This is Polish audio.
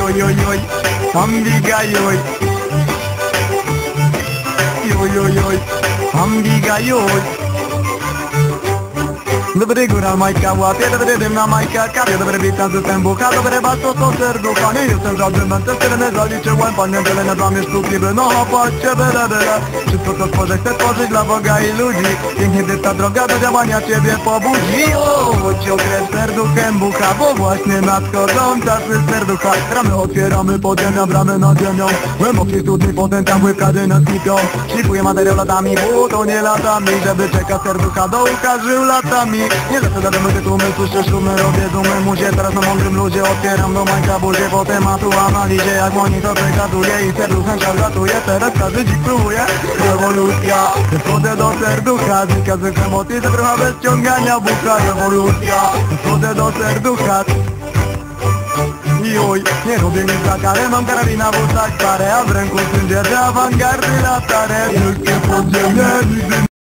Ой-ой-ой, ambigaioi. Ой-ой-ой, ambigaioi. Dobre góra majka łapie, dobre dym na majka kapie, dobre witam system bucha, dobre basto to serducha. Nie jestem żadnym mentesterem, nie zaliczyłem panie tyle, na dwa mnie sztuki by no patrzcie byle. Wszystko co tworzę chcę tworzyć dla Boga i ludzi. Pięknie gdy ta droga do działania ciebie pobudzi. Ci okres serduchem bucha, bo właśnie nadchodzą czasy serducha. Ramy otwieramy, podziemia bramy nad ziemią. Głęboki studni, potem tam łykady nas kipią. Szlifuję materiał latami, bo to nie latami. Żeby czeka serducha do ucha żył latami. Nie zawsze zadamy tytuły, słyszę szumy, robię dumę muzie. Teraz na mądrym ludzie otwieram do mańka buzie. Po tematu analizie, jak monitor przegaduje i serduchem szarlatuje. Teraz każdy dzik próbuje. Rewolucja, wchodzę do serducha. Znika z emocji, zatrucha bez ciągania bucha. Rewolucja, wchodzę do serducha. Oj, nie robię nic za karę, mam karabina w ustach parę, a w ręku syn dzierżę awangardy latarę. Wielkie podziemie, nigdy